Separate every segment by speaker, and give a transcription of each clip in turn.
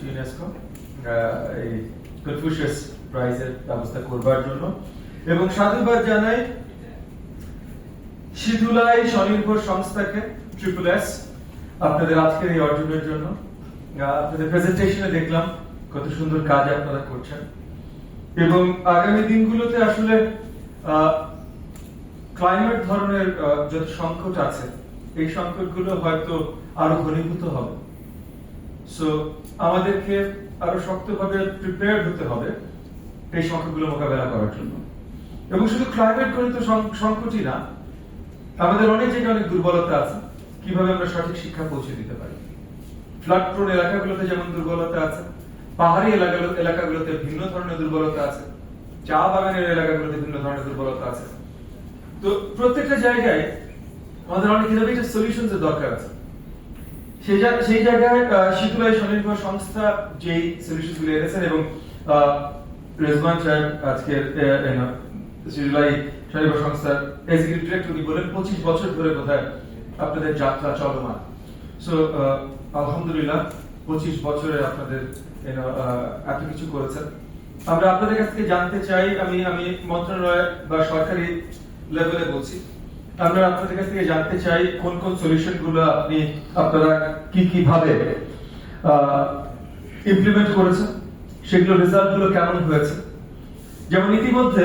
Speaker 1: UNESCO এই Confucius প্রাইজের ব্যবস্থা করবার জন্য এবং সাধুবাদ জানাই সিধুলাই স্বনির্ভর সংস্থাকে ট্রিপল-এস আপনাদের আজকের এই অর্জনের জন্য। আপনাদের প্রেজেন্টেশনে দেখলাম কত সুন্দর কাজ আপনারা করছেন এবং আগামী দিনগুলোতে আসলে ক্লাইমেট ধরনের যত সংকট আছে এই সংকটগুলো হয়তো আরো ঘনীভূত হবে। সো আমাদেরকে আরো শক্তভাবে প্রিপেয়ার্ড হতে হবে এই সংকটগুলো মোকাবেলা করার জন্য। এবং শুধু ক্লাইমেট জনিত সংকটই না, আমাদের অনেক জায়গায় অনেক দুর্বলতা আছে, কিভাবে আমরা সঠিক শিক্ষা পৌঁছে দিতে পারি। ফ্লাড প্রোন এলাকাগুলোতে যেমন দুর্বলতা আছে, পাহাড়ি এলাকাগুলোতে ভিন্ন ধরনের দুর্বলতা আছে, চা বাগানের এলাকাগুলোতে ভিন্ন ধরনের দুর্বলতা আছে। তো প্রত্যেকটা জায়গায় আমাদের অনেক ইনোভেটিভ সলিউশনস এর দরকার আছে। সেই জায়গায় সিধুলাই স্বনির্ভর সংস্থা যেই সলিউশনস গুলো এনেছেন এবং রেজওয়ান সাহেব আজকে সিধুলাই স্বনির্ভর সংস্থার এক্সিকিউটিভ ডিরেক্টর উনি বলেন 25 বছর ধরে বোধহয় আপনাদের যাত্রা চলমান। সো আলহামদুলিল্লাহ 25 বছরে আপনাদের এত কিছু করেছেন। আমরা আপনাদের কাছ থেকে জানতে চাই, আমি মন্ত্রণালয় বা সরকারি লেভেলে বলছি, আমরা আপনাদের কাছ থেকে জানতে চাই কোন কোন সলিউশন গুলো আপনারা কি ভাবে ইমপ্লিমেন্ট করেছেন, সেগুলো রেজাল্ট গুলো কেমন হয়েছে। যেমন ইতিমধ্যে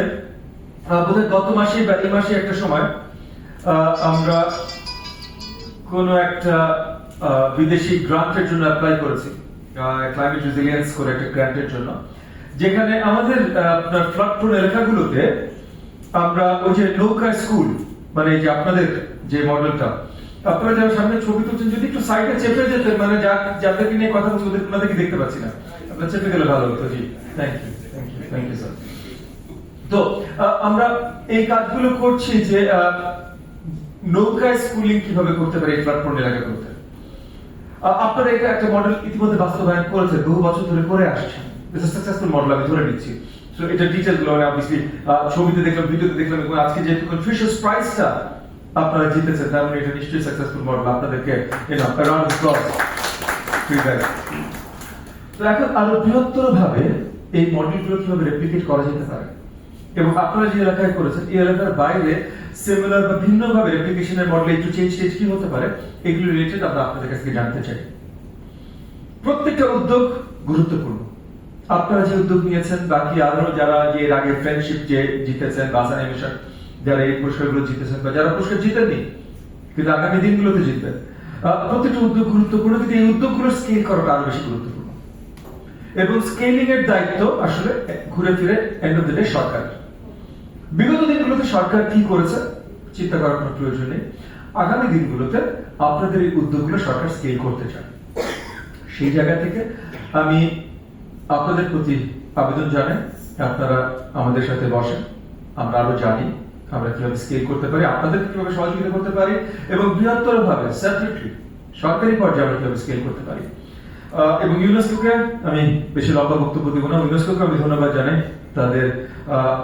Speaker 1: বোধহয় গত মাসে বা এই মাসে একটা সময় আমরা কোন একটা বিদেশি গ্রান্টের জন্য অ্যাপ্লাই করেছি, ক্লাইমেট রেজিলিয়েন্স করে একটা গ্রান্টের জন্য, যেখানে আমাদের আপনার ফ্লাড প্রোন এলাকাগুলোতে আমরা ওই যে নৌকা স্কুল, মানে যে আপনাদের যে মডেলটা আপনারা যারা সামনে ছবি তুলছেন যদি একটু সাইডে চেপে যেতেন, মানে যাদেরকে নিয়ে কথা বলছি ওদেরকে দেখতে পাচ্ছি না, আপনারা চেপে গেলে ভালো হতো। জি থ্যাংক ইউ স্যার। তো আমরা এই কাজগুলো করছি যে নৌকা স্কুলিং কিভাবে করতে পারি ফ্লাড প্রোন এলাকাগুলোতে। আপনারা এটা একটা মডেল ইতিমধ্যে বাস্তবায়ন করেছেন, বহু বছর ধরে করে আসছেন, সাকসেসফুল মডেল আমি ধরে নিচ্ছি। সো এটা ডিটেইলস গুলো অবভিয়াসলি ছবিতে দেখলাম, ভিডিওতে দেখলাম এবং আজকে যেহেতু কনফিউশিয়াস প্রাইজটা আপনারা জিতেছেন তার মানে এটা নিশ্চয়ই সাকসেসফুল মডেল। আপনাদেরকে রাউন্ড অফ অ্যাপ্লজ। তো এখন আরো বৃহত্তর ভাবে এই মডেলগুলো কিভাবে রেপ্লিকেট করা যেতে পারে এবং আপনারা যে এলাকায় করেছেন এই এলাকার বাইরে সিমিলার বা ভিন্ন ভাবে রেপ্লিকেশনের মডেল একটু চেঞ্জ কি হতে পারে, এগুলো রিলেটেড আমরা আপনাদের কাছ থেকে জানতে চাই। প্রত্যেকটা উদ্যোগ গুরুত্বপূর্ণ। আপনারা যে উদ্যোগ নিয়েছেন, বাকি আরো যারা যে এর আগে ফ্রেন্ডশিপ যে জিতেছেন, বাসান এমিশন যারা এই পুরস্কারগুলো জিতেছেন বা যারা পুরস্কার জিতেননি কিন্তু আগামী দিনগুলোতে জিতবেন, প্রত্যেকটা উদ্যোগ গুরুত্বপূর্ণ, কিন্তু এই উদ্যোগগুলো স্কেল করাটা আরো বেশি গুরুত্বপূর্ণ। এবং স্কেলিং এর দায়িত্ব আসলে ঘুরে ফিরে এন্ড অফ দ্য ডে সরকার। বিগত দিনগুলোতে সরকার কি করেছে চিন্তা করার কোনো প্রয়োজন নেই। আগামী দিনগুলোতে আপনাদের এই উদ্যোগগুলো সরকার স্কেল করতে চায়। সেই জায়গা থেকে আমি আপনাদের প্রতি আবেদন জানাই আপনারা আমাদের সাথে বসেন, আমরা আরো জানি আমরা কিভাবে স্কেল করতে পারি, আপনাদের কিভাবে সহযোগিতা করতে পারি এবং বৃহত্তর ভাবে সেপারেটলি সরকারি পর্যায়ে আমরা কিভাবে স্কেল করতে পারি। এবং ইউনেস্কোকে আমি বেশি লম্বা বক্তব্য দিব না, ইউনেস্কোকে আমি ধন্যবাদ জানাই তাদের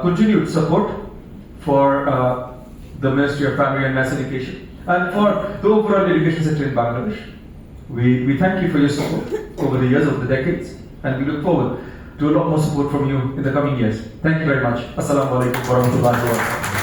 Speaker 1: continued support for the Ministry of Primary and Mass Education and for the overall education sector in Bangladesh. We thank you for your support over the years, over the decades, and we look forward to a lot more support from you in the coming years. Thank you very much. Assalamu alaikum warahmatullahi wabarakatuh.